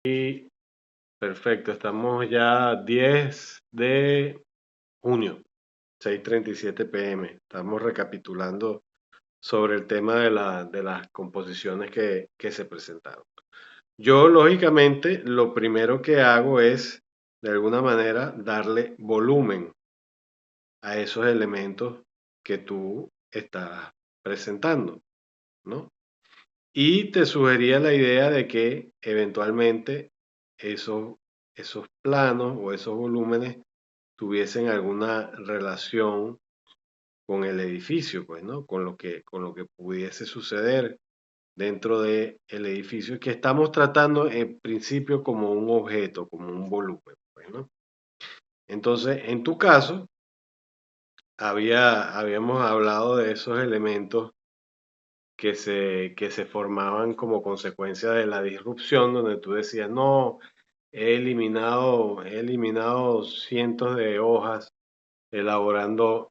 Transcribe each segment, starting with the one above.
Perfecto, estamos ya 10 de junio, 6:37 p.m. Estamos recapitulando sobre el tema de las composiciones que se presentaron. Yo, lógicamente, lo primero que hago es, de alguna manera, darle volumen a esos elementos que tú estás presentando, ¿no? Y te sugería la idea de que eventualmente esos, esos planos o esos volúmenes tuviesen alguna relación con el edificio, pues, ¿no? Con lo que pudiese suceder dentro del edificio, que estamos tratando en principio como un objeto, como un volumen, pues, ¿no? Entonces, en tu caso, habíamos hablado de esos elementos que se formaban como consecuencia de la disrupción, donde tú decías, no, he eliminado cientos de hojas elaborando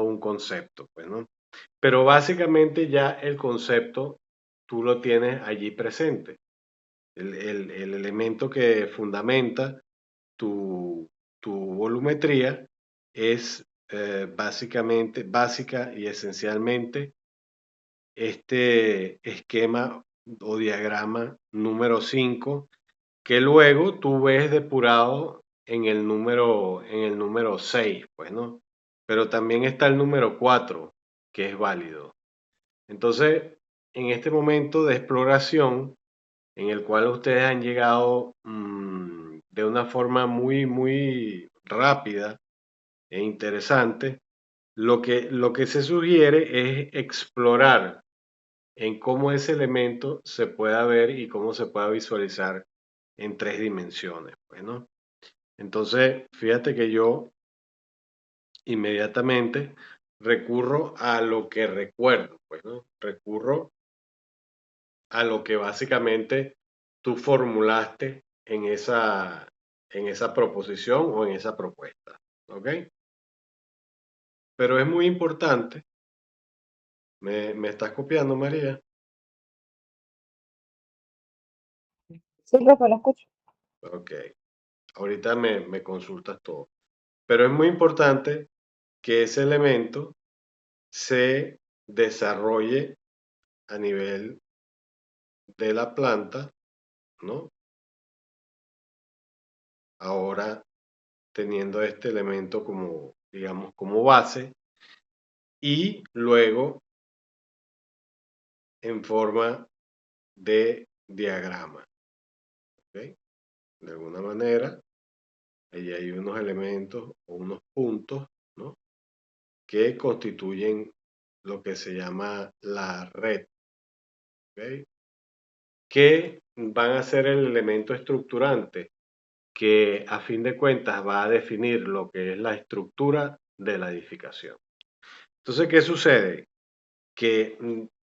un concepto, pues, ¿no? Pero básicamente ya el concepto tú lo tienes allí presente. El elemento que fundamenta tu, tu volumetría es básicamente, básica y esencialmente este esquema o diagrama número 5 que luego tú ves depurado en el número 6, pues, ¿no? Pero también está el número 4 que es válido. Entonces, en este momento de exploración, en el cual ustedes han llegado de una forma muy rápida e interesante, lo que se sugiere es explorar en cómo ese elemento se pueda ver y cómo se pueda visualizar en tres dimensiones, pues, ¿no? Entonces, fíjate que yo inmediatamente recurro a lo que recuerdo, pues, ¿no? Recurro a lo que básicamente tú formulaste en esa proposición o en esa propuesta, ¿ok? Pero es muy importante, me estás copiando, María? Sí, profe, lo escucho. Ok, ahorita me consultas todo. Pero es muy importante que ese elemento se desarrolle a nivel de la planta, ¿no? Ahora teniendo este elemento como, digamos, como base y luego en forma de diagrama, ¿ok? De alguna manera, ahí hay unos elementos o unos puntos, ¿no? Que constituyen lo que se llama la red, ¿ok? Que van a ser el elemento estructurante que a fin de cuentas va a definir lo que es la estructura de la edificación. Entonces, ¿qué sucede? Que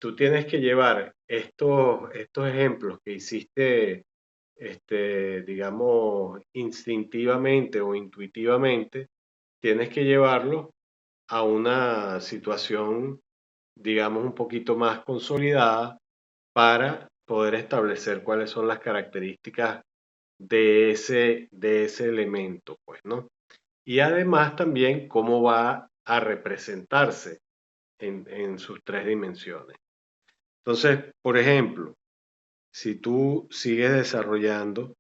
tú tienes que llevar estos ejemplos que hiciste, digamos, instintivamente o intuitivamente, tienes que llevarlos a una situación, digamos, un poquito más consolidada para poder establecer cuáles son las características de ese elemento, pues, ¿no? Y además también cómo va a representarse en sus tres dimensiones. Entonces, por ejemplo, si tú sigues desarrollando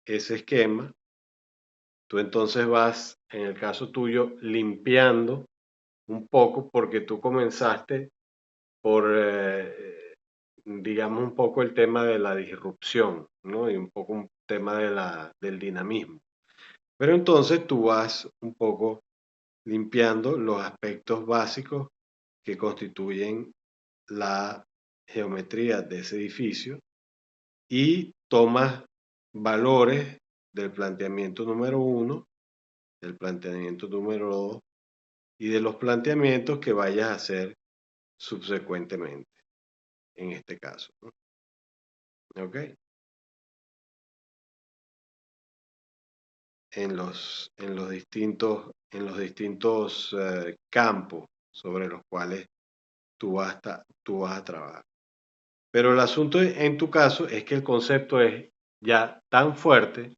ese esquema, tú entonces vas, en el caso tuyo, limpiando un poco porque tú comenzaste por, digamos, un poco el tema de la disrupción, ¿no? Y un poco un tema del dinamismo. Pero entonces tú vas un poco limpiando los aspectos básicos que constituyen la geometría de ese edificio y tomas valores del planteamiento número uno, del planteamiento número dos y de los planteamientos que vayas a hacer subsecuentemente, en este caso, ¿no? ¿Ok? En los distintos campos sobre los cuales tú vas a trabajar. Pero el asunto en tu caso es que el concepto es ya tan fuerte,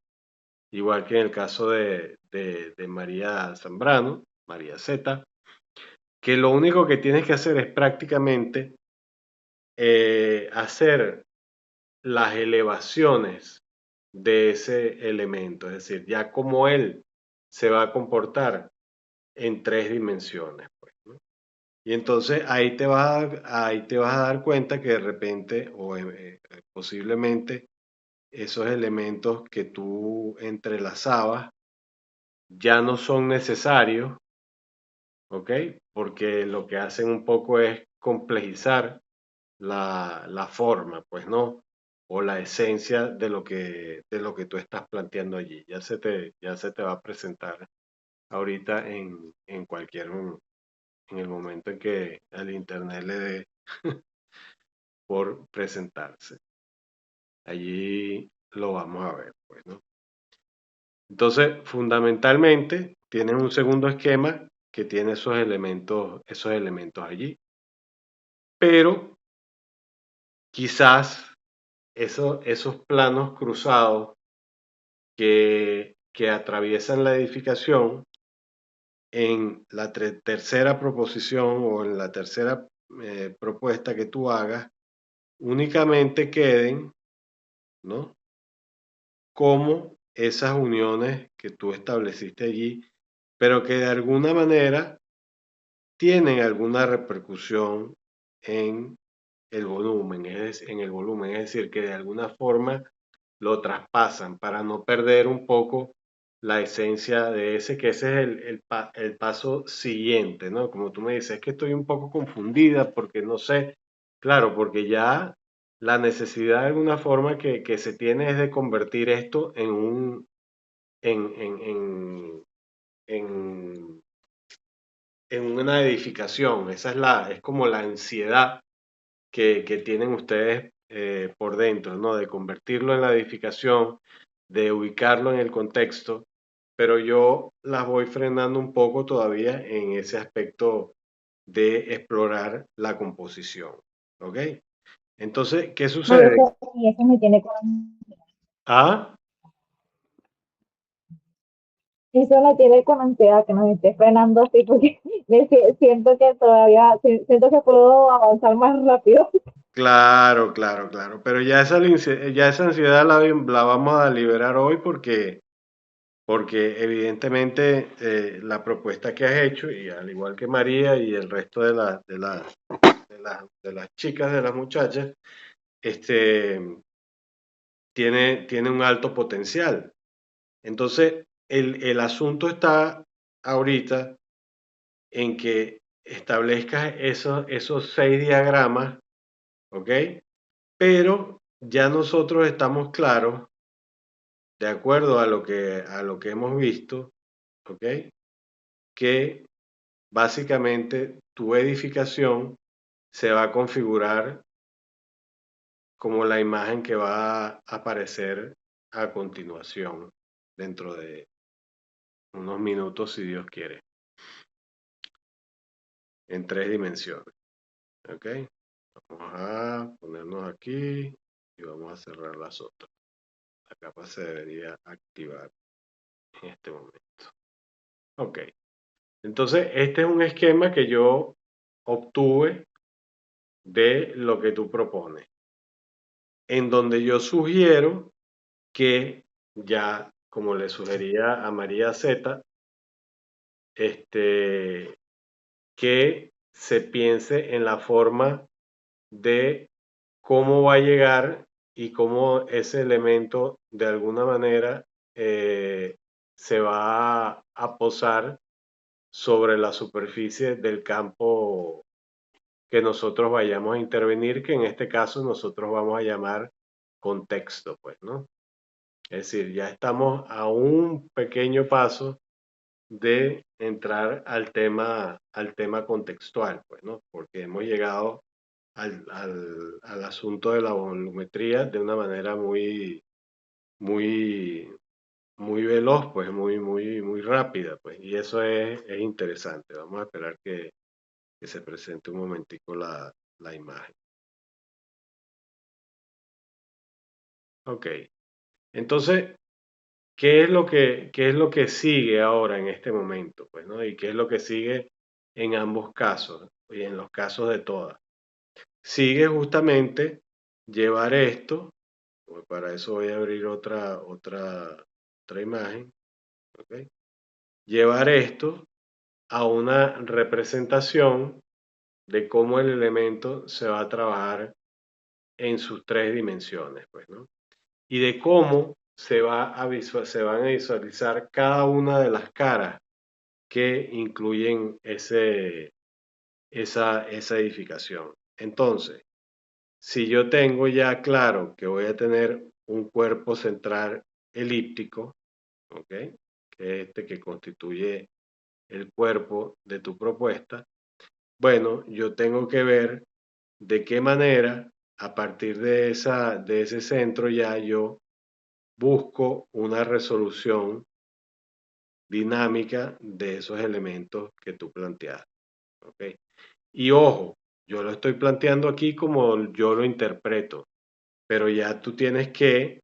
igual que en el caso de María Zambrano, María Z, que lo único que tienes que hacer es prácticamente hacer las elevaciones de ese elemento, es decir, ya como él se va a comportar en tres dimensiones, pues, ¿no? Y entonces ahí te vas a dar cuenta que de repente o posiblemente esos elementos que tú entrelazabas ya no son necesarios, ¿ok? Porque lo que hacen un poco es complejizar la forma, pues no, o la esencia de lo que tú estás planteando allí. Ya se te va a presentar ahorita en el momento en que al internet le dé por presentarse. Allí lo vamos a ver, pues, ¿no? Entonces, fundamentalmente, tienes un segundo esquema que tiene esos elementos allí. Pero quizás esos planos cruzados que atraviesan la edificación en la tercera proposición o en la tercera propuesta que tú hagas, únicamente queden, ¿no? Como esas uniones que tú estableciste allí, pero que de alguna manera tienen alguna repercusión en el volumen, en el volumen, es decir, que de alguna forma lo traspasan para no perder un poco la esencia de ese, que ese es el paso siguiente, ¿no? Como tú me dices, es que estoy un poco confundida porque no sé, claro, porque ya la necesidad de alguna forma que se tiene es de convertir esto en en, en, en, en, en una edificación. Esa es es como la ansiedad que tienen ustedes por dentro, ¿no? De convertirlo en la edificación, de ubicarlo en el contexto, pero yo las voy frenando un poco todavía en ese aspecto de explorar la composición, ¿ok? Entonces, ¿qué No, sucede? y eso me tiene Ah, eso me tiene con ansiedad que nos esté frenando así porque siento que todavía, siento que puedo avanzar más rápido. claro, claro, claro, pero ya esa ansiedad la vamos a liberar hoy porque evidentemente la propuesta que has hecho, y al igual que María y el resto de las chicas, de las muchachas, este, tiene un alto potencial. Entonces, el asunto está ahorita en que establezcas esos seis diagramas, ¿ok? Pero ya nosotros estamos claros, de acuerdo a lo que hemos visto, ¿ok? Que básicamente tu edificación se va a configurar como la imagen que va a aparecer a continuación dentro de unos minutos, si Dios quiere, en tres dimensiones. ¿Ok? Vamos a ponernos aquí y vamos a cerrar las otras. La capa se debería activar en este momento. Ok. Entonces, este es un esquema que yo obtuve de lo que tú propones, en donde yo sugiero que ya, como le sugería a María Z, este, que se piense en la forma de cómo va a llegar y cómo ese elemento de alguna manera eh, se va a posar sobre la superficie del campo que nosotros vayamos a intervenir, que en este caso nosotros vamos a llamar contexto, pues, ¿no? Es decir, ya estamos a un pequeño paso de entrar al tema contextual, pues, ¿no? Porque hemos llegado al asunto de la volumetría de una manera muy, muy veloz, pues, muy rápida, pues, y eso es interesante. Vamos a esperar que se presente un momentico la imagen. Ok, Entonces, qué es lo que sigue ahora en este momento? Pues, ¿no? ¿Y qué es lo que sigue en ambos casos y en los casos de todas? Sigue justamente llevar esto, pues para eso voy a abrir otra imagen, ¿ok? Llevar esto a una representación de cómo el elemento se va a trabajar en sus tres dimensiones, pues, ¿no? Y de cómo se van a visualizar cada una de las caras que incluyen esa edificación. Entonces, si yo tengo ya claro que voy a tener un cuerpo central elíptico, ¿ok? Que es este que constituye el cuerpo de tu propuesta, bueno, yo tengo que ver de qué manera, a partir de ese centro, ya yo busco una resolución dinámica de esos elementos que tú planteaste. ¿Ok? Y ojo, yo lo estoy planteando aquí como yo lo interpreto, pero ya tú tienes que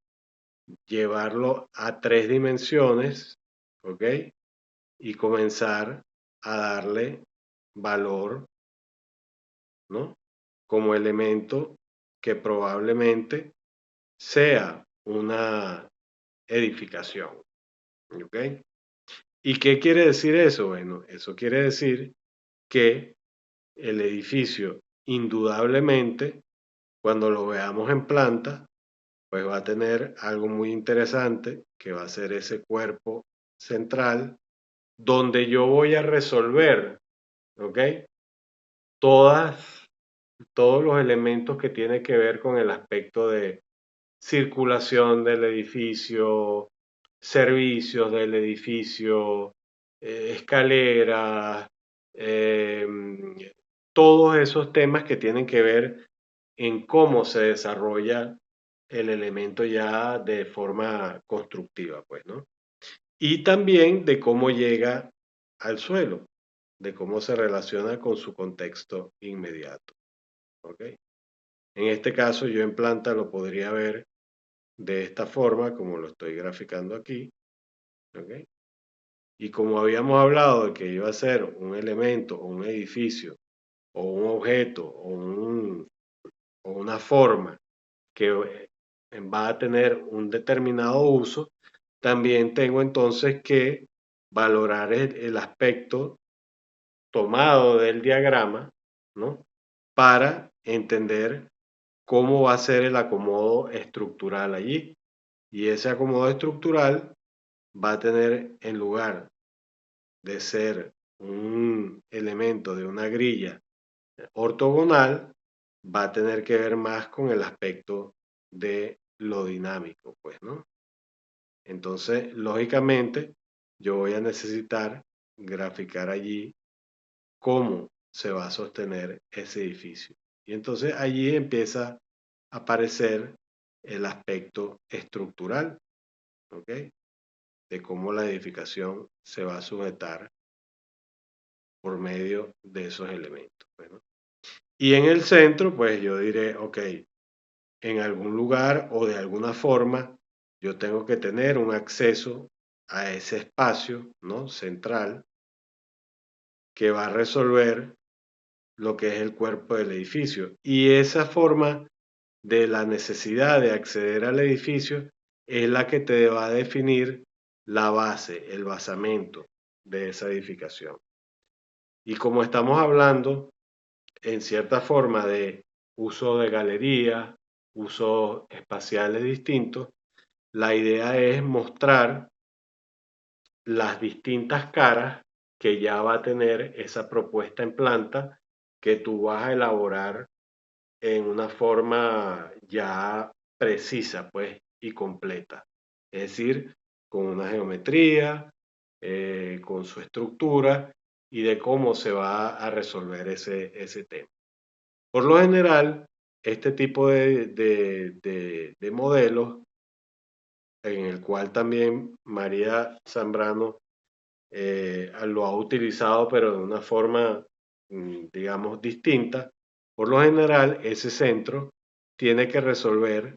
llevarlo a tres dimensiones, ¿ok? Y comenzar a darle valor, ¿no? Como elemento que probablemente sea una edificación, ¿ok? ¿Y qué quiere decir eso? Bueno, eso quiere decir que el edificio, indudablemente, cuando lo veamos en planta, pues va a tener algo muy interesante, que va a ser ese cuerpo central, donde yo voy a resolver, ¿ok? Todas, todos los elementos que tienen que ver con el aspecto de circulación del edificio, servicios del edificio, escaleras, eh, todos esos temas que tienen que ver en cómo se desarrolla el elemento ya de forma constructiva, pues, ¿no? Y también de cómo llega al suelo, de cómo se relaciona con su contexto inmediato, ¿ok? En este caso, yo en planta lo podría ver de esta forma, como lo estoy graficando aquí, ¿ok? Y como habíamos hablado de que iba a ser un elemento o un edificio o un objeto o una forma que va a tener un determinado uso, también tengo entonces que valorar el aspecto tomado del diagrama, ¿no? Para entender cómo va a ser el acomodo estructural allí. Y ese acomodo estructural va a tener, en lugar de ser un elemento de una grilla ortogonal, va a tener que ver más con el aspecto de lo dinámico, pues, ¿no? Entonces, lógicamente, yo voy a necesitar graficar allí cómo se va a sostener ese edificio. Y entonces allí empieza a aparecer el aspecto estructural, ¿ok? De cómo la edificación se va a sujetar por medio de esos elementos. Bueno. Y en el centro, pues yo diré, ok, en algún lugar o de alguna forma, yo tengo que tener un acceso a ese espacio, ¿no? Central, que va a resolver lo que es el cuerpo del edificio. Y esa forma de la necesidad de acceder al edificio es la que te va a definir la base, el basamento de esa edificación. Y como estamos hablando en cierta forma de uso de galerías, usos espaciales distintos, la idea es mostrar las distintas caras que ya va a tener esa propuesta en planta que tú vas a elaborar en una forma ya precisa, pues, y completa. Es decir, con una geometría, con su estructura y de cómo se va a resolver ese tema. Por lo general, este tipo de modelos, en el cual también María Zambrano lo ha utilizado, pero de una forma, digamos, distinta. Por lo general, ese centro tiene que resolver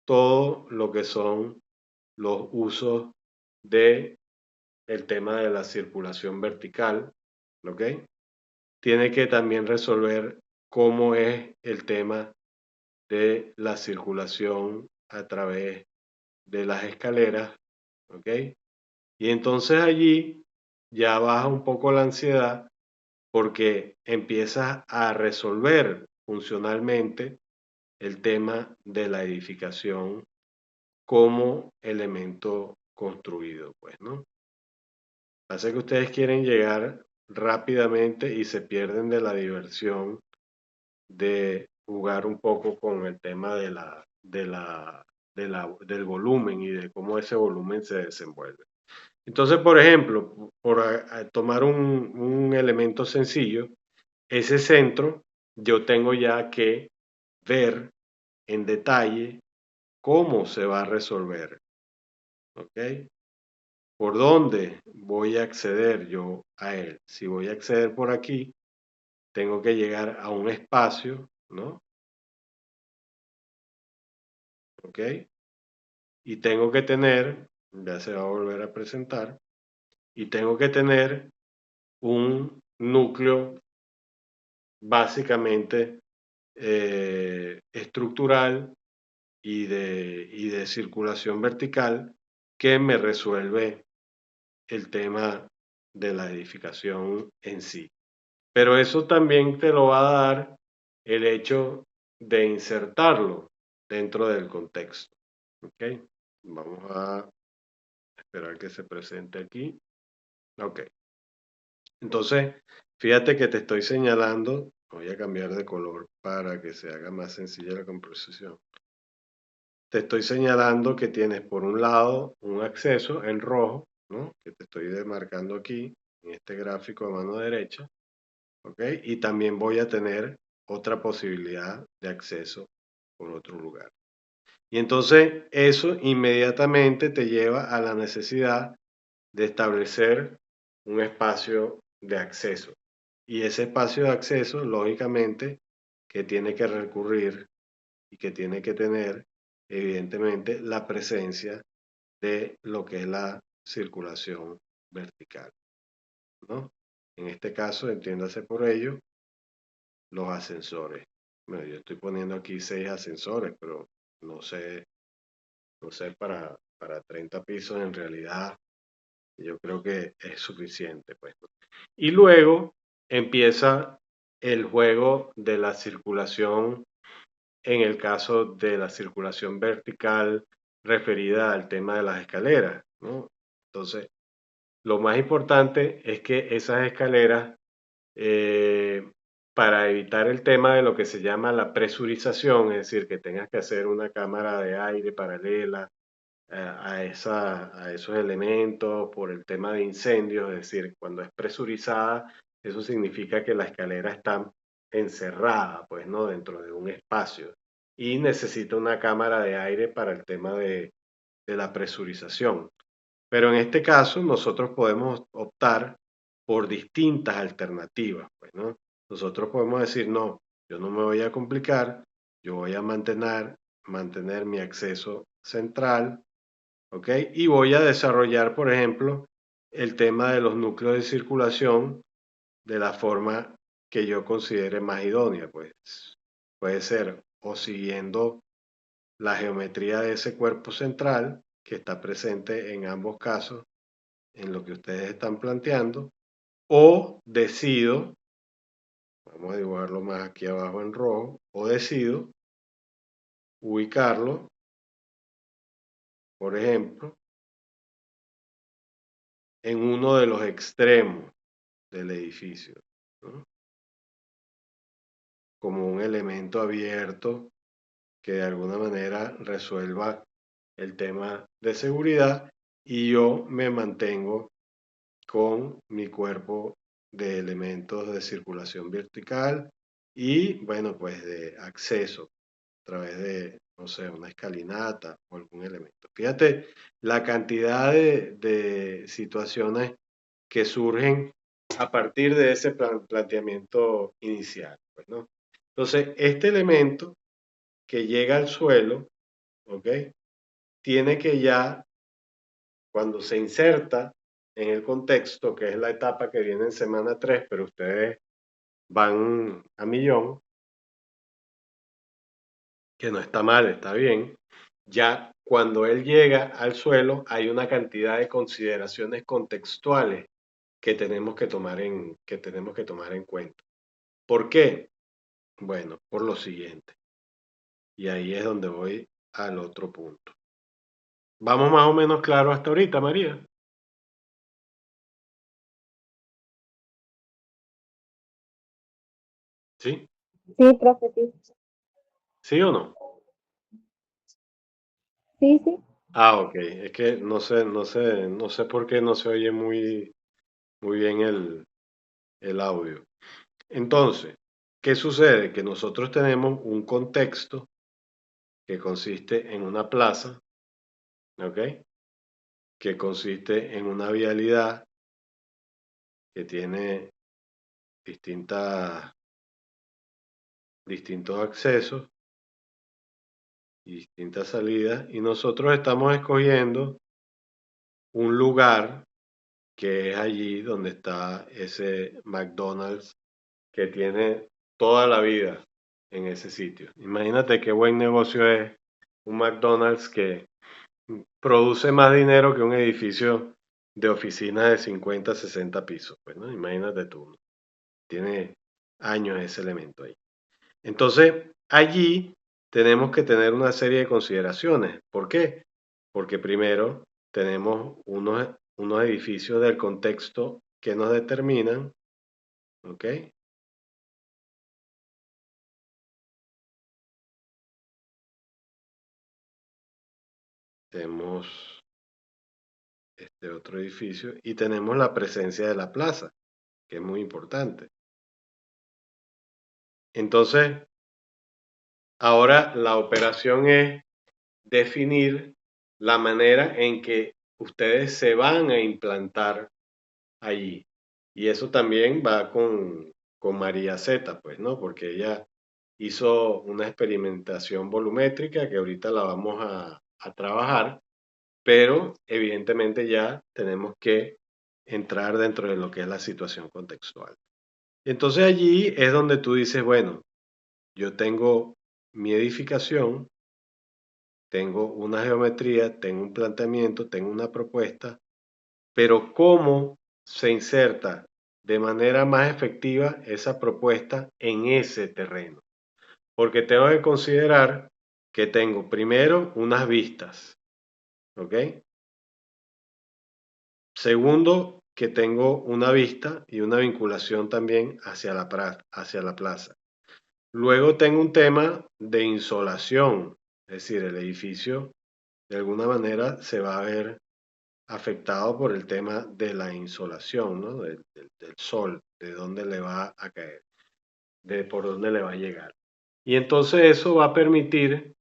todo lo que son los usos de el tema de la circulación vertical, ¿ok? Tiene que también resolver cómo es el tema de la circulación a través de las escaleras, ¿ok? Y entonces allí ya baja un poco la ansiedad porque empiezas a resolver funcionalmente el tema de la edificación como elemento construido, pues, ¿no? Pasa que ustedes quieren llegar rápidamente y se pierden de la diversión de jugar un poco con el tema del volumen y de cómo ese volumen se desenvuelve. Entonces, por ejemplo, por tomar un elemento sencillo, ese centro yo tengo ya que ver en detalle cómo se va a resolver, ¿ok? ¿Por dónde voy a acceder yo a él? Si voy a acceder por aquí, tengo que llegar a un espacio, ¿no? ¿Ok? Y tengo que tener, ya se va a volver a presentar, y tengo que tener un núcleo básicamente estructural y de circulación vertical que me resuelve el tema de la edificación en sí. Pero eso también te lo va a dar el hecho de insertarlo dentro del contexto. ¿Ok? Vamos a esperar que se presente aquí. Ok. Entonces, fíjate que te estoy señalando, voy a cambiar de color para que se haga más sencilla la composición. Te estoy señalando que tienes por un lado un acceso en rojo, ¿no? Que te estoy demarcando aquí en este gráfico a mano derecha, ¿ok? Y también voy a tener otra posibilidad de acceso por otro lugar. Y entonces eso inmediatamente te lleva a la necesidad de establecer un espacio de acceso. Y ese espacio de acceso, lógicamente, que tiene que recurrir y que tiene que tener, evidentemente, la presencia de lo que es la circulación vertical, ¿no? En este caso, entiéndase por ello, los ascensores. Bueno, yo estoy poniendo aquí 6 ascensores, pero no sé, no sé, para 30 pisos en realidad yo creo que es suficiente, pues, ¿no? Y luego empieza el juego de la circulación en el caso de la circulación vertical referida al tema de las escaleras, ¿no? Entonces, lo más importante es que esas escaleras, eh, para evitar el tema de lo que se llama la presurización, es decir, que tengas que hacer una cámara de aire paralela a esos elementos por el tema de incendios, es decir, cuando es presurizada, eso significa que la escalera está encerrada, pues, ¿no? Dentro de un espacio y necesita una cámara de aire para el tema de la presurización. Pero en este caso, nosotros podemos optar por distintas alternativas, pues, ¿no? Nosotros podemos decir, no, yo no me voy a complicar, yo voy a mantener mi acceso central, ¿ok? Y voy a desarrollar, por ejemplo, el tema de los núcleos de circulación de la forma que yo considere más idónea, pues puede ser o siguiendo la geometría de ese cuerpo central que está presente en ambos casos en lo que ustedes están planteando, o decido, vamos a dibujarlo más aquí abajo en rojo, o decido ubicarlo, por ejemplo, en uno de los extremos del edificio, ¿no? Como un elemento abierto que de alguna manera resuelva el tema de seguridad y yo me mantengo con mi cuerpo de elementos de circulación vertical y bueno, pues de acceso a través de, no sé, una escalinata o algún elemento. Fíjate la cantidad de situaciones que surgen a partir de ese planteamiento inicial, pues, ¿no? Entonces, este elemento que llega al suelo, ¿ok? Tiene que ya cuando se inserta en el contexto, que es la etapa que viene en semana 3, pero ustedes van a millón, que no está mal, está bien. Ya cuando él llega al suelo hay una cantidad de consideraciones contextuales que tenemos que tomar en cuenta. ¿Por qué? Bueno, por lo siguiente. Y ahí es donde voy al otro punto. ¿Vamos más o menos claro hasta ahorita, María? ¿Sí? Sí, profe, sí. ¿Sí o no? Sí, sí. Ah, ok. Es que no sé por qué no se oye muy bien el audio. Entonces, ¿qué sucede? Que nosotros tenemos un contexto que consiste en una plaza, ¿ok? Que consiste en una vialidad que tiene distintos accesos y distintas salidas, y nosotros estamos escogiendo un lugar que es allí donde está ese McDonald's que tiene toda la vida en ese sitio. Imagínate qué buen negocio es un McDonald's que produce más dinero que un edificio de oficinas de 50, 60 pisos. Pues, ¿no? Imagínate tú, ¿no? Tiene años ese elemento ahí. Entonces, allí tenemos que tener una serie de consideraciones. ¿Por qué? Porque primero tenemos unos edificios del contexto que nos determinan, ¿ok? Tenemos este otro edificio y tenemos la presencia de la plaza, que es muy importante. Entonces, ahora la operación es definir la manera en que ustedes se van a implantar allí. Y eso también va con María Z, pues, ¿no? Porque ella hizo una experimentación volumétrica que ahorita la vamos a trabajar, pero evidentemente ya tenemos que entrar dentro de lo que es la situación contextual. Entonces allí es donde tú dices, bueno, yo tengo mi edificación, tengo una geometría, tengo un planteamiento, tengo una propuesta, pero ¿cómo se inserta de manera más efectiva esa propuesta en ese terreno? Porque tengo que considerar que tengo primero unas vistas, ¿ok? Segundo, que tengo una vista y una vinculación también hacia la plaza. Luego tengo un tema de insolación, es decir, el edificio de alguna manera se va a ver afectado por el tema de la insolación, ¿no? Del sol, de dónde le va a caer, de por dónde le va a llegar. Y entonces eso va a permitir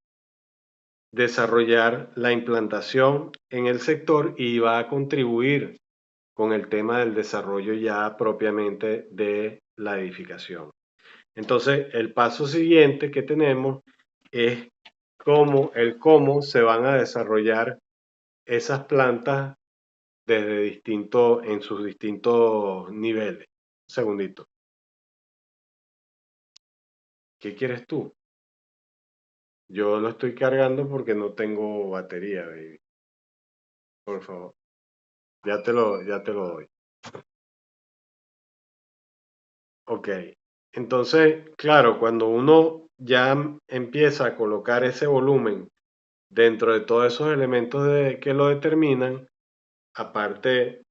desarrollar la implantación en el sector y va a contribuir con el tema del desarrollo ya propiamente de la edificación. Entonces, el paso siguiente que tenemos es cómo se van a desarrollar esas plantas en sus distintos niveles. Un segundito. ¿Qué quieres tú? Yo lo estoy cargando porque no tengo batería, baby. Por favor. Ya te lo doy. Ok. Entonces, claro, cuando uno ya empieza a colocar ese volumen dentro de todos esos elementos que lo determinan, aparte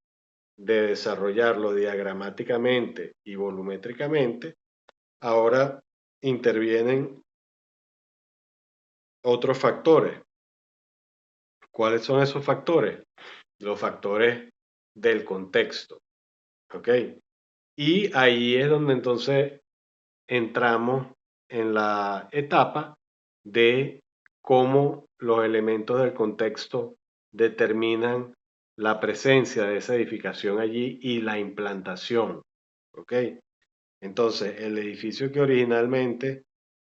de desarrollarlo diagramáticamente y volumétricamente, ahora intervienen otros factores. ¿Cuáles son esos factores? Los factores del contexto, ¿ok? Y ahí es donde entonces entramos en la etapa de cómo los elementos del contexto determinan la presencia de esa edificación allí y la implantación, ¿ok? Entonces, el edificio que originalmente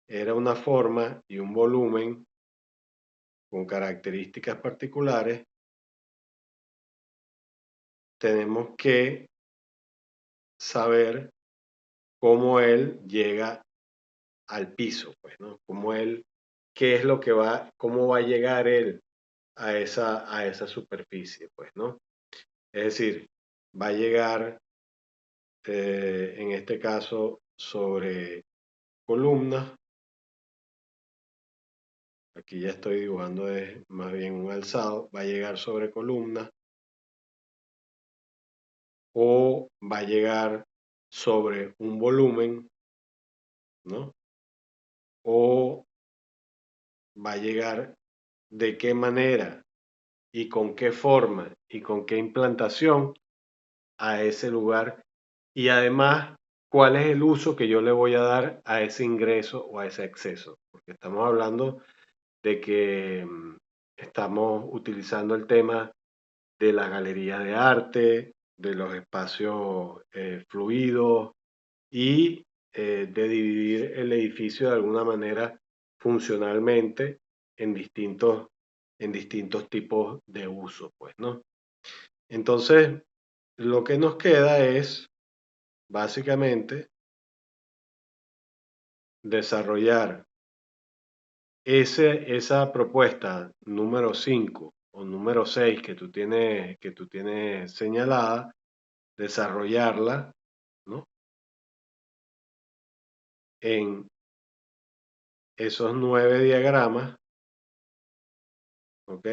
era una forma y un volumen con características particulares, tenemos que saber cómo él llega al piso, pues, ¿no? Qué es lo que cómo va a llegar él a esa superficie, pues, ¿no? Es decir, va a llegar, en este caso, sobre columnas. Aquí ya estoy dibujando más bien un alzado. Va a llegar sobre columnas o va a llegar sobre un volumen, ¿no? O va a llegar de qué manera y con qué forma y con qué implantación a ese lugar, y además cuál es el uso que yo le voy a dar a ese ingreso o a ese acceso, porque estamos hablando de que estamos utilizando el tema de las galerías de arte, de los espacios fluidos y de dividir el edificio de alguna manera funcionalmente en en distintos tipos de uso, pues, ¿no? Entonces, lo que nos queda es básicamente desarrollar esa propuesta número 5 o número 6 que tú tienes señalada, desarrollarla, ¿no? En esos 9 diagramas, ¿ok?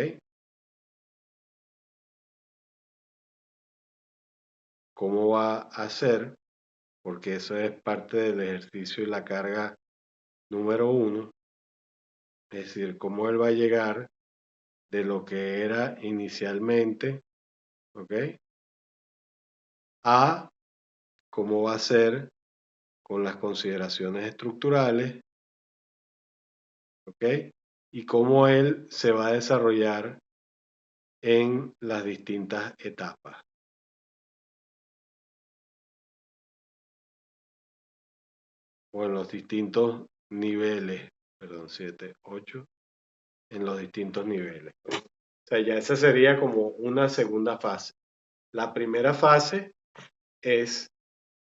¿Cómo va a ser? Porque eso es parte del ejercicio y la carga número 1, es decir, cómo él va a llegar de lo que era inicialmente, ¿ok? A cómo va a ser con las consideraciones estructurales, ¿ok? Y cómo él se va a desarrollar en las distintas etapas o en los distintos niveles, perdón, 7, 8, en los distintos niveles. O sea, ya esa sería como una segunda fase. La primera fase es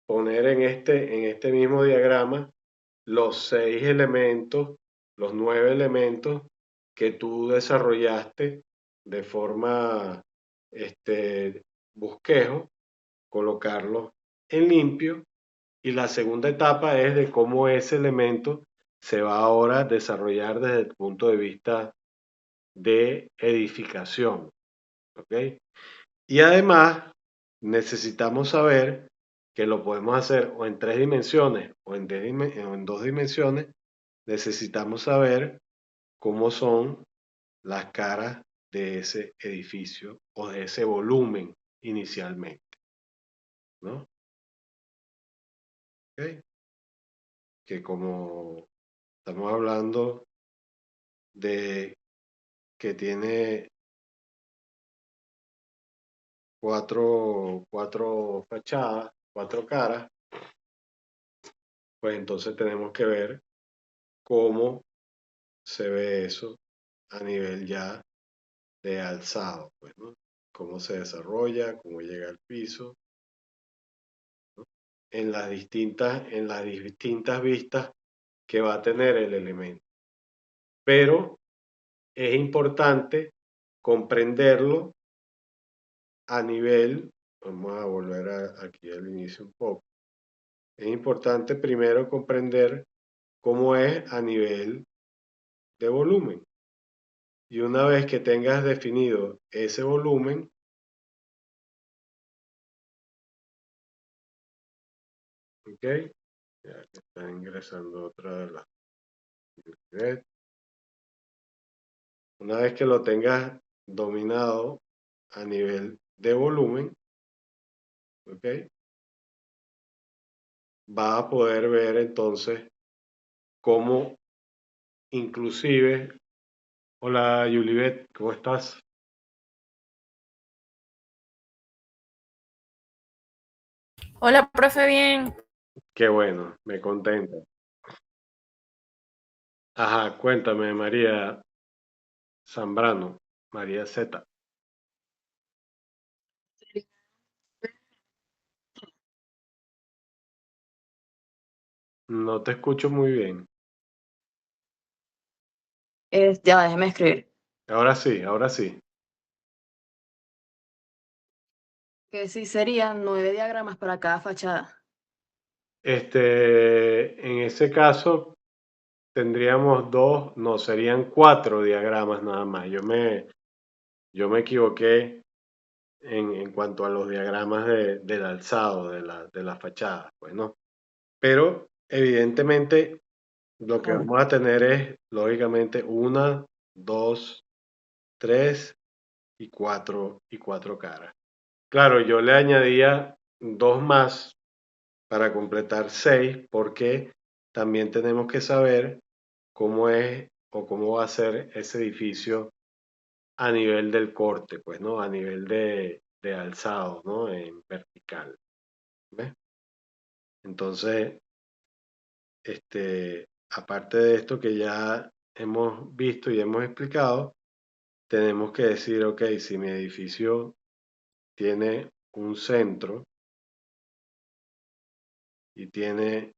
poner en este mismo diagrama los 6 elementos, los 9 elementos que tú desarrollaste de forma bosquejo, colocarlos en limpio, y la segunda etapa es de cómo ese elemento se va ahora a desarrollar desde el punto de vista de edificación, ¿ok? Y además necesitamos saber que lo podemos hacer o en 3 dimensiones o en 2 dimensiones. Necesitamos saber cómo son las caras de ese edificio o de ese volumen inicialmente, ¿no? ¿Ok? Que como estamos hablando de que tiene cuatro fachadas, 4 caras, pues entonces tenemos que ver cómo se ve eso a nivel ya de alzado, pues, ¿no? Cómo se desarrolla, cómo llega al piso, ¿no? En las distintas vistas que va a tener el elemento. Pero es importante comprenderlo a nivel, vamos a volver aquí al inicio un poco. Es importante primero comprender cómo es a nivel de volumen. Y una vez que tengas definido ese volumen, ¿ok? Ya que está ingresando otra de las. Una vez que lo tengas dominado a nivel de volumen, ¿ok? Vas a poder ver entonces cómo inclusive, hola Yulibet, ¿cómo estás? Hola, profe, bien. Qué bueno, me contenta. Ajá, cuéntame María Zambrano, María Z. No te escucho muy bien. Ya, déjeme escribir. Ahora sí, ahora sí. Que sí serían 9 diagramas para cada fachada. En ese caso tendríamos dos, no, serían cuatro diagramas nada más. Yo me equivoqué en cuanto a los diagramas del alzado de la fachada, pues no. Pero evidentemente lo que Claro. vamos a tener es, lógicamente, una, dos, tres y cuatro caras. Claro, yo le añadía dos más para completar seis, porque también tenemos que saber cómo es o cómo va a ser ese edificio a nivel del corte, pues, ¿no? A nivel de alzado, ¿no? En vertical, ¿ves? Entonces, aparte de esto que ya hemos visto y hemos explicado, tenemos que decir, ok, si mi edificio tiene un centro y tiene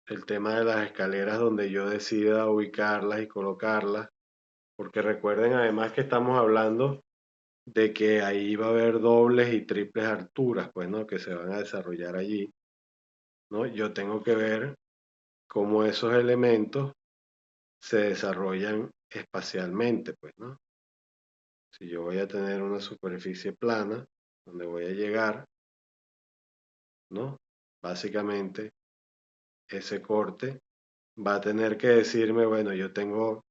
el tema de las escaleras donde yo decida ubicarlas y colocarlas, porque recuerden además que estamos hablando de que ahí va a haber dobles y triples alturas, pues, ¿no? Que se van a desarrollar allí, ¿no? Yo tengo que ver cómo esos elementos se desarrollan espacialmente, pues, ¿no? Si yo voy a tener una superficie plana donde voy a llegar, ¿no? Básicamente, ese corte va a tener que decirme, bueno, yo tengo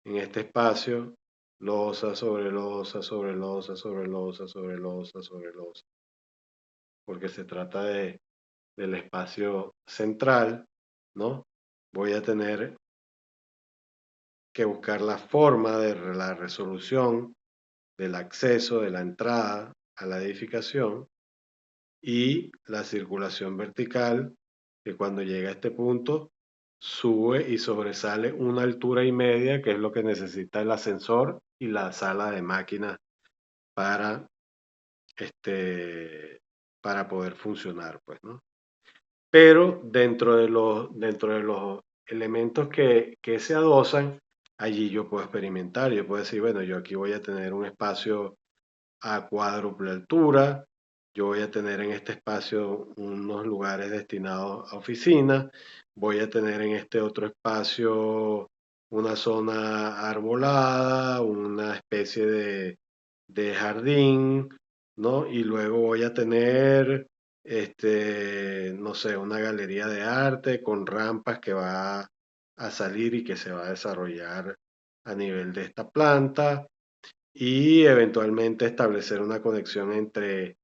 en este espacio losa sobre losa, sobre losa, sobre losa, sobre losa, sobre losa, porque se trata del espacio central, ¿no? Voy a tener que buscar la forma de la resolución del acceso, de la entrada a la edificación y la circulación vertical, que cuando llega a este punto sube y sobresale una altura y media, que es lo que necesita el ascensor y la sala de máquinas para, este, para poder funcionar, pues, ¿no? Pero dentro de los elementos que se adosan, allí yo puedo experimentar, yo puedo decir, bueno, yo aquí voy a tener un espacio a cuádruple altura. Yo voy a tener en este espacio unos lugares destinados a oficinas. Voy a tener en este otro espacio una zona arbolada, una especie de jardín, ¿no? Y luego voy a tener, no sé, una galería de arte con rampas que va a salir y que se va a desarrollar a nivel de esta planta y eventualmente establecer una conexión entre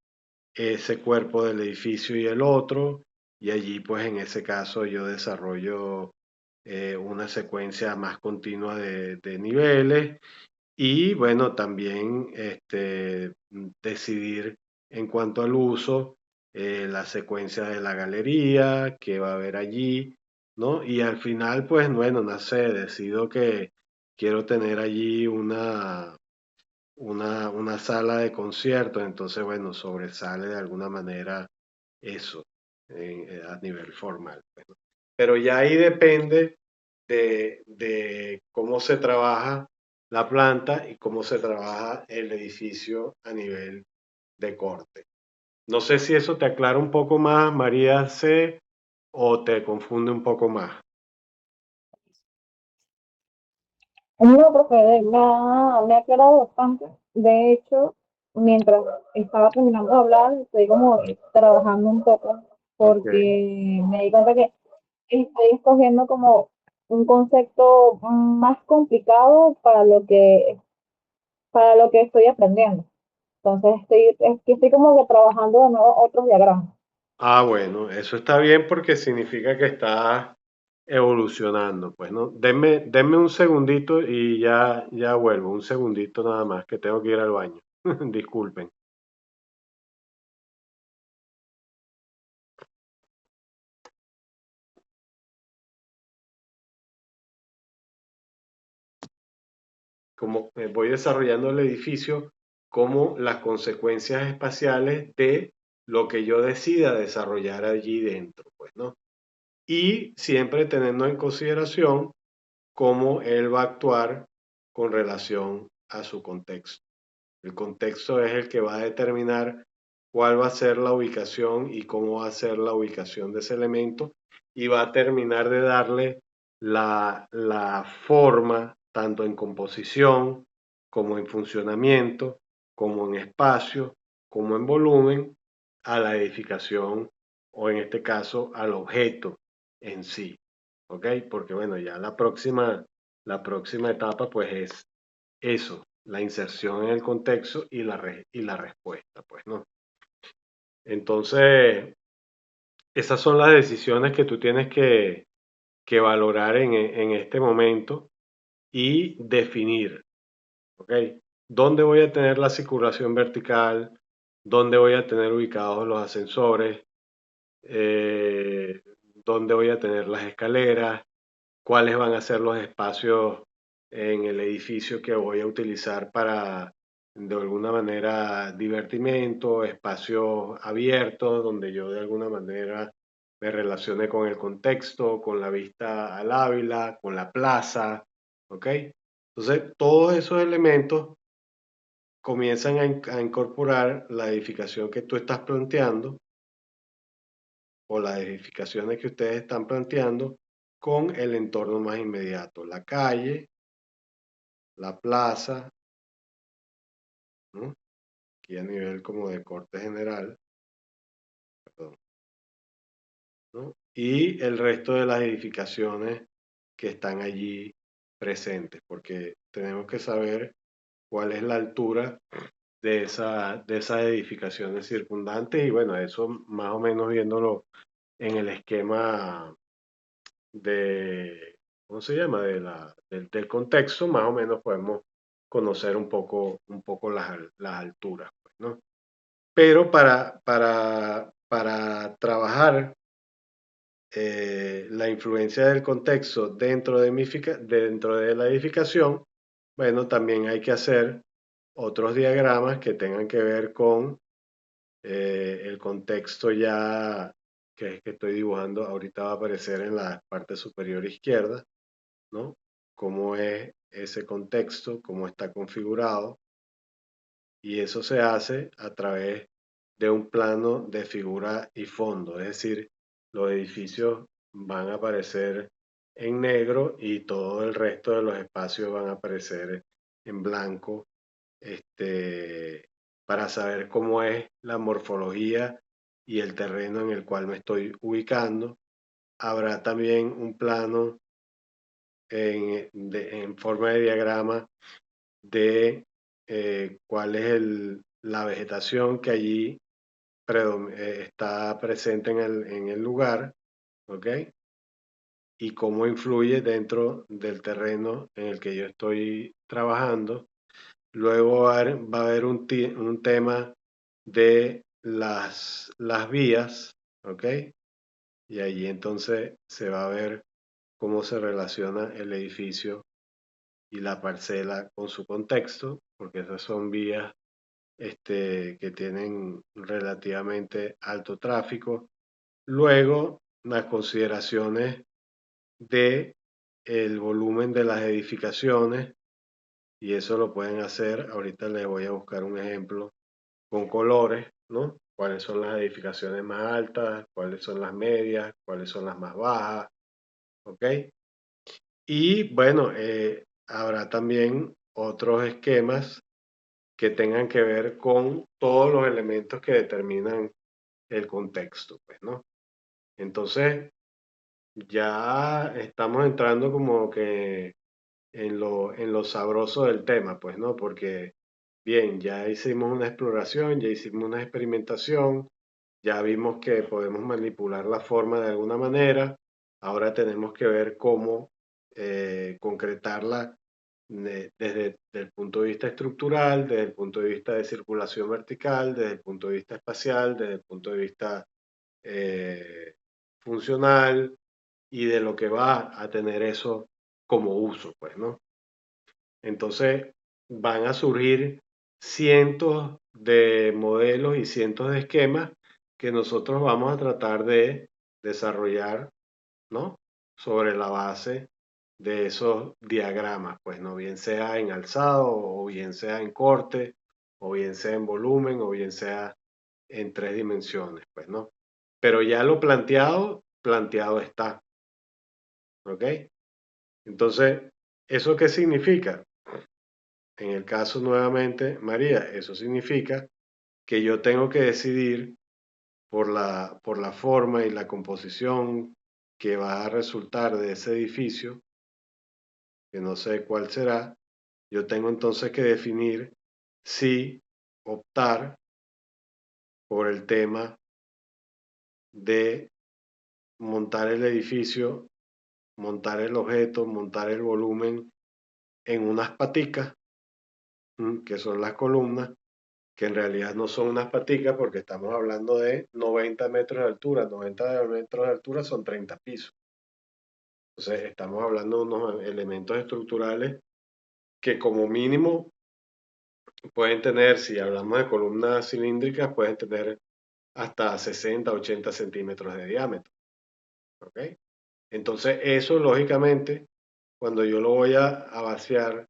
ese cuerpo del edificio y el otro, y allí pues en ese caso yo desarrollo una secuencia más continua de niveles y bueno, también decidir en cuanto al uso la secuencia de la galería que va a haber allí, ¿no? Y al final pues bueno, no sé, decido que quiero tener allí una sala de conciertos, entonces, bueno, sobresale de alguna manera eso a nivel formal, pues, ¿no? Pero ya ahí depende de cómo se trabaja la planta y cómo se trabaja el edificio a nivel de corte. No sé si eso te aclara un poco más, María C, o te confunde un poco más. No, profe, me ha aclarado bastante. De hecho, mientras estaba terminando de hablar, estoy como trabajando un poco, Ok. porque me di cuenta que estoy escogiendo como un concepto más complicado para lo que estoy aprendiendo. Entonces es que estoy como que trabajando de nuevo otros diagramas. Ah, bueno, eso está bien porque significa que está evolucionando, pues, ¿no? Denme un segundito y ya vuelvo, un segundito nada más, que tengo que ir al baño. Disculpen. Como voy desarrollando el edificio, como las consecuencias espaciales de lo que yo decida desarrollar allí dentro, pues, ¿no? y siempre teniendo en consideración cómo él va a actuar con relación a su contexto. El contexto es el que va a determinar cuál va a ser la ubicación y cómo va a ser la ubicación de ese elemento y va a terminar de darle la forma, tanto en composición como en funcionamiento, como en espacio, como en volumen, a la edificación o en este caso al objeto en sí. ¿Ok? Porque bueno, ya la próxima etapa pues es eso, la inserción en el contexto y la respuesta, pues, ¿no? Entonces, esas son las decisiones que tú tienes que valorar en este momento y definir, ¿ok? ¿Dónde voy a tener la circulación vertical? ¿Dónde voy a tener ubicados los ascensores? Eh, ¿Dónde voy a tener las escaleras? ¿Cuáles van a ser los espacios en el edificio que voy a utilizar para, de alguna manera, divertimento, espacios abiertos, donde yo de alguna manera me relacione con el contexto, con la vista al Ávila, con la plaza, ¿ok? Entonces, todos esos elementos comienzan a incorporar la edificación que tú estás planteando o las edificaciones que ustedes están planteando con el entorno más inmediato, la calle, la plaza, ¿no? Aquí a nivel como de corte general, perdón, ¿no? Y el resto de las edificaciones que están allí presentes, porque tenemos que saber cuál es la altura de esas edificaciones circundantes y bueno, eso más o menos viéndolo en el esquema de, ¿cómo se llama? Del contexto, más o menos podemos conocer un poco las alturas, pues, ¿no? Pero para trabajar la influencia del contexto dentro de la edificación, bueno, también hay que hacer otros diagramas que tengan que ver con el contexto ya que es que estoy dibujando, ahorita va a aparecer en la parte superior izquierda, ¿no? Cómo es ese contexto, cómo está configurado, y eso se hace a través de un plano de figura y fondo, es decir, los edificios van a aparecer en negro y todo el resto de los espacios van a aparecer en blanco, para saber cómo es la morfología y el terreno en el cual me estoy ubicando. Habrá también un plano en forma de diagrama de cuál es la vegetación que allí está presente en el lugar, ¿ok? Y cómo influye dentro del terreno en el que yo estoy trabajando. Luego va a haber un tema de las vías, ¿ok? Y allí entonces se va a ver cómo se relaciona el edificio y la parcela con su contexto, porque esas son vías que tienen relativamente alto tráfico. Luego, las consideraciones de el volumen de las edificaciones, y eso lo pueden hacer. Ahorita les voy a buscar un ejemplo con colores, ¿no? Cuáles son las edificaciones más altas, cuáles son las medias, cuáles son las más bajas, ¿ok? Y bueno, habrá también otros esquemas que tengan que ver con todos los elementos que determinan el contexto, pues, ¿no? Entonces, ya estamos entrando como que en lo sabroso del tema, pues, ¿no? Porque, bien, ya hicimos una exploración, ya hicimos una experimentación, ya vimos que podemos manipular la forma de alguna manera, ahora tenemos que ver cómo concretarla desde el punto de vista estructural, desde el punto de vista de circulación vertical, desde el punto de vista espacial, desde el punto de vista eh, funcional y de lo que va a tener eso como uso, pues, ¿no? Entonces van a surgir cientos de modelos y cientos de esquemas que nosotros vamos a tratar de desarrollar ¿no? Sobre la base de esos diagramas, pues no bien sea en alzado o bien sea en corte o bien sea en volumen o bien sea en 3 dimensiones, pues no. Pero ya lo planteado, planteado está, ¿ok? Entonces, ¿eso qué significa? En el caso nuevamente, María, eso significa que yo tengo que decidir por la forma y la composición que va a resultar de ese edificio, que no sé cuál será, yo tengo entonces que definir si optar por el tema de montar el edificio, montar el objeto, montar el volumen en unas paticas, que son las columnas, que en realidad no son unas paticas porque estamos hablando de 90 metros de altura. 90 metros de altura son 30 pisos. Entonces estamos hablando de unos elementos estructurales que como mínimo pueden tener, si hablamos de columnas cilíndricas, pueden tener hasta 60, 80 centímetros de diámetro. ¿Ok? Entonces eso lógicamente, cuando yo lo voy a vaciar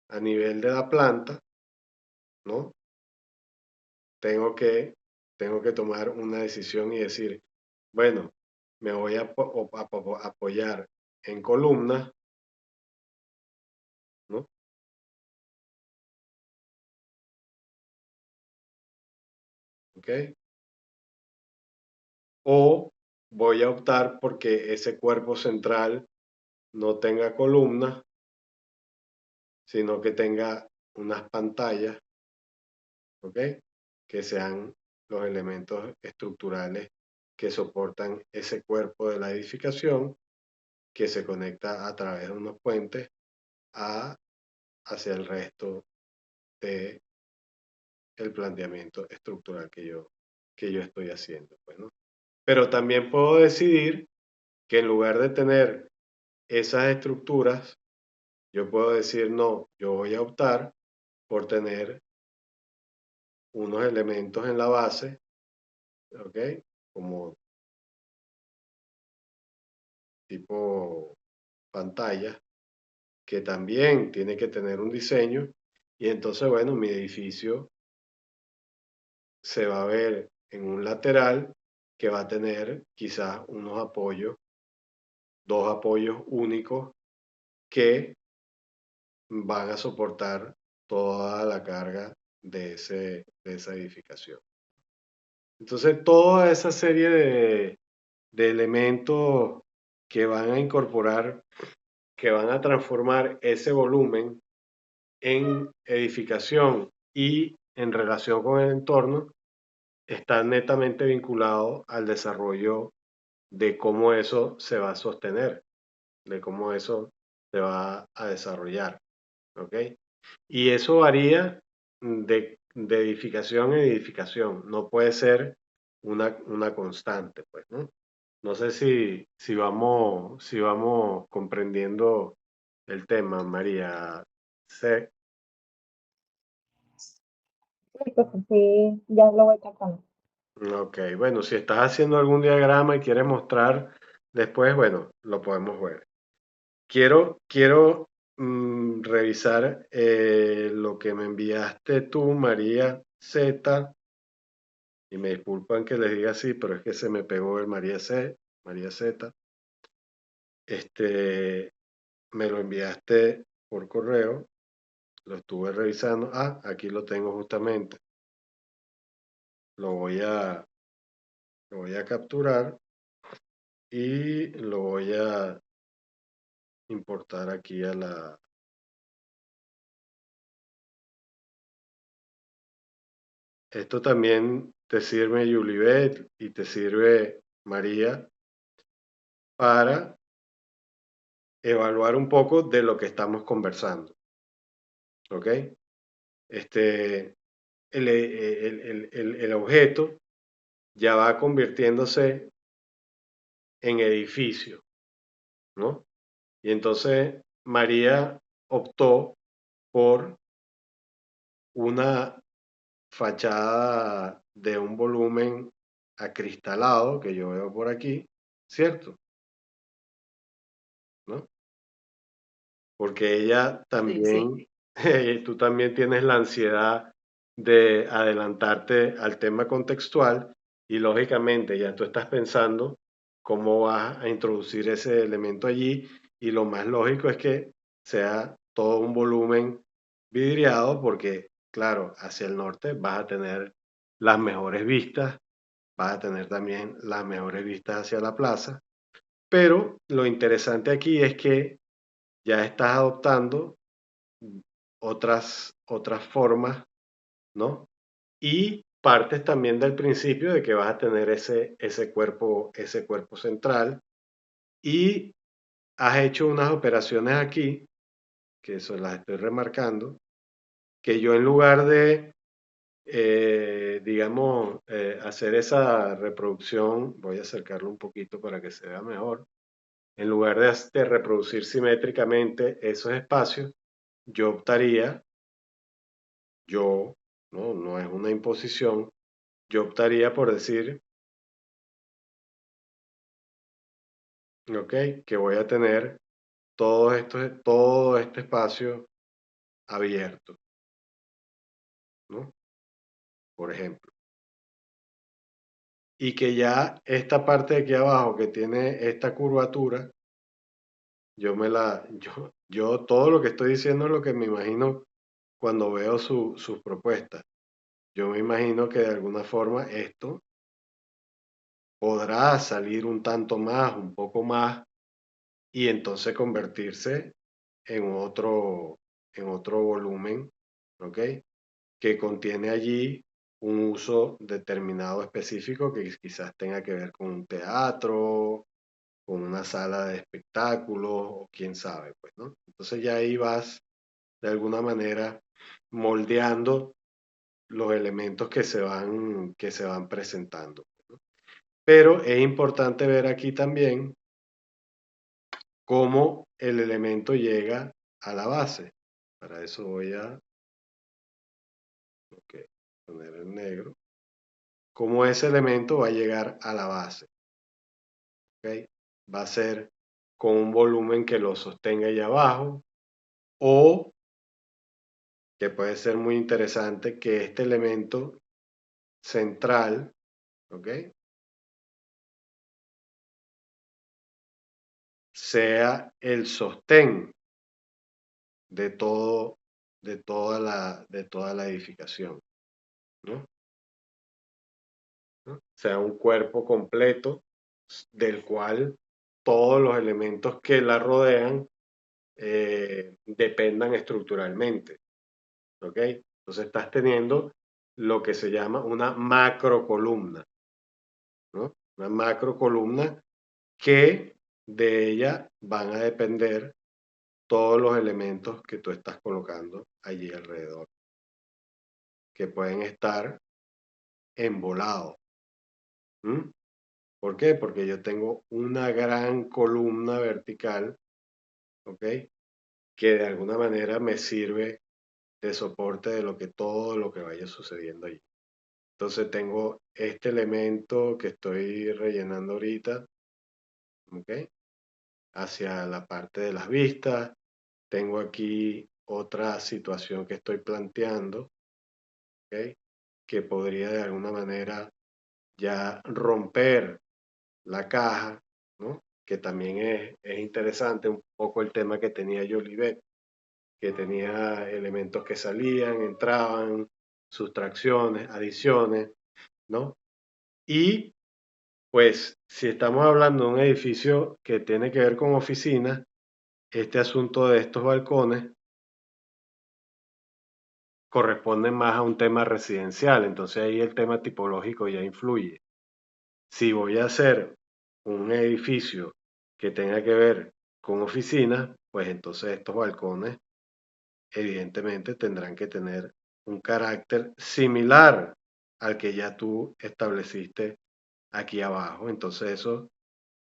a nivel de la planta, ¿no? Tengo que tomar una decisión y decir, bueno, me voy a apoyar en columnas, ¿no? ¿Ok? O voy a optar porque ese cuerpo central no tenga columnas, sino que tenga unas pantallas, ¿ok? Que sean los elementos estructurales que soportan ese cuerpo de la edificación que se conecta a través de unos puentes hacia el resto de el planteamiento estructural que yo estoy haciendo, pues, ¿no? Pero también puedo decidir que en lugar de tener esas estructuras, yo puedo decir, no, yo voy a optar por tener unos elementos en la base, ¿ok? Como tipo pantalla, que también tiene que tener un diseño. Y entonces, bueno, mi edificio se va a ver en un lateral que va a tener quizás unos apoyos, dos apoyos únicos que van a soportar toda la carga de esa edificación. Entonces, toda esa serie de elementos que van a incorporar, que van a transformar ese volumen en edificación y en relación con el entorno, está netamente vinculado al desarrollo de cómo eso se va a sostener, de cómo eso se va a desarrollar. ¿Ok? Y eso varía de edificación en edificación, no puede ser una constante, pues, ¿no? No sé si vamos comprendiendo el tema, María C. Sí, pues sí, ya lo voy captando. Ok, bueno, si estás haciendo algún diagrama y quieres mostrar después, bueno, lo podemos ver. Quiero revisar lo que me enviaste tú, María Z, y me disculpan que les diga así, pero es que se me pegó el María C, María Z. Este, me lo enviaste por correo, lo estuve revisando. Ah, aquí lo tengo justamente. Lo voy a, lo voy a capturar y lo voy a importar aquí a la... Esto también te sirve, Yulibet, y te sirve, María, para evaluar un poco de lo que estamos conversando. ¿Ok? Este, el objeto ya va convirtiéndose en edificio, ¿no? Y entonces María optó por una fachada de un volumen acristalado que yo veo por aquí, ¿cierto? porque ella Sí, también, tú también tienes la ansiedad de adelantarte al tema contextual y lógicamente ya tú estás pensando cómo vas a introducir ese elemento allí y lo más lógico es que sea todo un volumen vidriado porque, claro, hacia el norte vas a tener las mejores vistas, vas a tener también las mejores vistas hacia la plaza, pero lo interesante aquí es que ya estás adoptando otras formas, ¿no? Y partes también del principio de que vas a tener ese cuerpo central y has hecho unas operaciones aquí, que eso las estoy remarcando, que yo en lugar de, digamos, hacer esa reproducción, voy a acercarlo un poquito para que se vea mejor, en lugar de reproducir simétricamente esos espacios, yo optaría, yo, ¿no? No es una imposición, yo optaría por decir, ok, que voy a tener todo este espacio abierto, ¿no? Por ejemplo. Y que ya esta parte de aquí abajo que tiene esta curvatura, yo todo lo que estoy diciendo es lo que me imagino cuando veo sus propuestas. Yo me imagino que de alguna forma esto podrá salir un tanto más, un poco más, y entonces convertirse en otro volumen, ¿ok? Que contiene allí un uso determinado específico que quizás tenga que ver con un teatro, con una sala de espectáculos, o quién sabe, pues, ¿no? Entonces ya ahí vas de alguna manera moldeando los elementos que se van presentando. Pero es importante ver aquí también cómo el elemento llega a la base. Para eso voy a poner en negro. Cómo ese elemento va a llegar a la base. ¿Okay? Va a ser con un volumen que lo sostenga allá abajo o que puede ser muy interesante que este elemento central, ¿ok? Sea el sostén de todo, de toda la edificación, ¿no? ¿No? Sea un cuerpo completo del cual todos los elementos que la rodean dependan estructuralmente, ¿ok? Entonces estás teniendo lo que se llama una macrocolumna, ¿no? Una macrocolumna que de ella van a depender todos los elementos que tú estás colocando allí alrededor, que pueden estar embolados. ¿Mm? ¿Por qué? Porque yo tengo una gran columna vertical, ¿ok? Que de alguna manera me sirve de soporte de todo lo que vaya sucediendo allí. Entonces tengo este elemento que estoy rellenando ahorita, ¿ok? Hacia la parte de las vistas. Tengo aquí otra situación que estoy planteando, ¿ok? Que podría de alguna manera ya romper la caja, ¿no? Que también es interesante un poco el tema que tenía Jolivet, que tenía elementos que salían, entraban, sustracciones, adiciones, ¿no? Y pues si estamos hablando de un edificio que tiene que ver con oficinas, este asunto de estos balcones corresponde más a un tema residencial, entonces ahí el tema tipológico ya influye. Si voy a hacer un edificio que tenga que ver con oficinas, pues entonces estos balcones evidentemente tendrán que tener un carácter similar al que ya tú estableciste aquí abajo. Entonces eso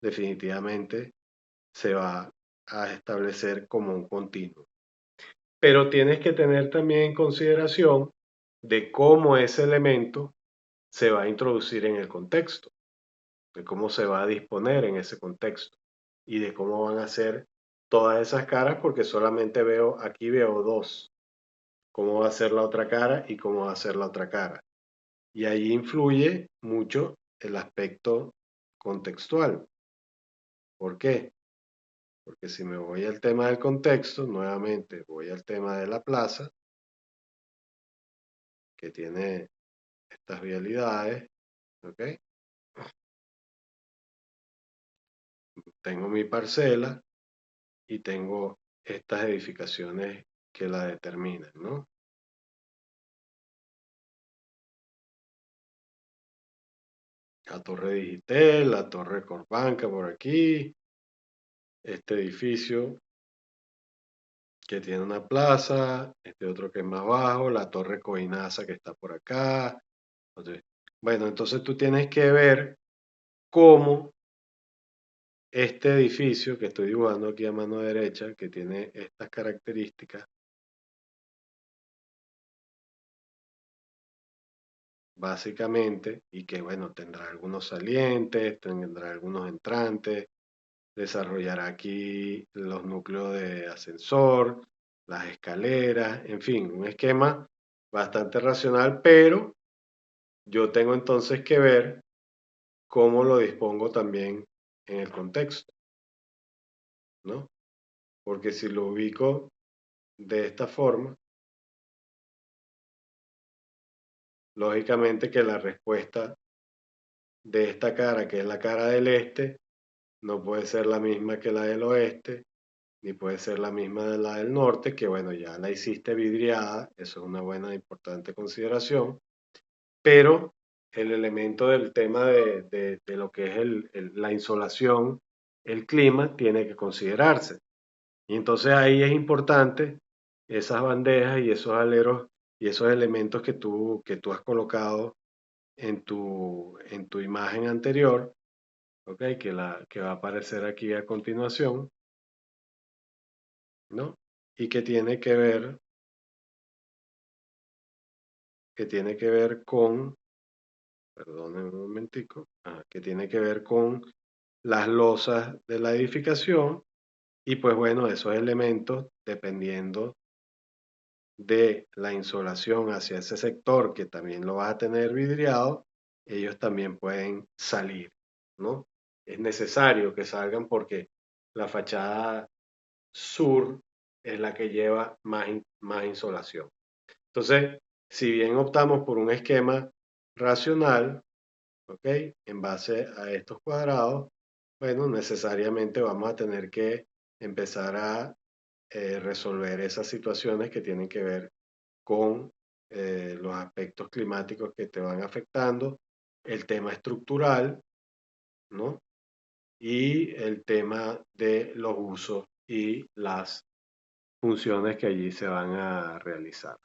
definitivamente se va a establecer como un continuo. Pero tienes que tener también en consideración de cómo ese elemento se va a introducir en el contexto, de cómo se va a disponer en ese contexto y de cómo van a ser todas esas caras porque solamente veo, aquí veo dos. Cómo va a ser la otra cara y cómo va a ser la otra cara. Y ahí influye mucho el aspecto contextual. ¿Por qué? Porque si me voy al tema del contexto, nuevamente voy al tema de la plaza, que tiene estas vialidades, ¿ok? Tengo mi parcela y tengo estas edificaciones que la determinan, ¿no? La Torre Digital, la Torre Corbanca por aquí, este edificio que tiene una plaza, este otro que es más bajo, la Torre Coinaza que está por acá. Entonces, bueno, entonces tú tienes que ver cómo este edificio que estoy dibujando aquí a mano derecha, que tiene estas características, básicamente, y que bueno, tendrá algunos salientes, tendrá algunos entrantes, desarrollará aquí los núcleos de ascensor, las escaleras, en fin, un esquema bastante racional, pero yo tengo entonces que ver cómo lo dispongo también en el contexto, ¿no? Porque si lo ubico de esta forma, lógicamente que la respuesta de esta cara, que es la cara del este, no puede ser la misma que la del oeste, ni puede ser la misma de la del norte, que bueno, ya la hiciste vidriada, eso es una buena, importante consideración, pero el elemento del tema de lo que es la insolación, el clima, tiene que considerarse. Y entonces ahí es importante esas bandejas y esos aleros y esos elementos que tú has colocado en tu imagen anterior, ¿ok? Que va a aparecer aquí a continuación, ¿no? Y que tiene que ver con, perdonen un momentico, que tiene que ver con las losas de la edificación y pues bueno, esos elementos, dependiendo de la insolación hacia ese sector que también lo vas a tener vidriado, ellos también pueden salir, ¿no? Es necesario que salgan porque la fachada sur es la que lleva más insolación. Entonces, si bien optamos por un esquema racional, ¿ok? En base a estos cuadrados, bueno, necesariamente vamos a tener que empezar a resolver esas situaciones que tienen que ver con los aspectos climáticos que te van afectando, el tema estructural, ¿no? Y el tema de los usos y las funciones que allí se van a realizar.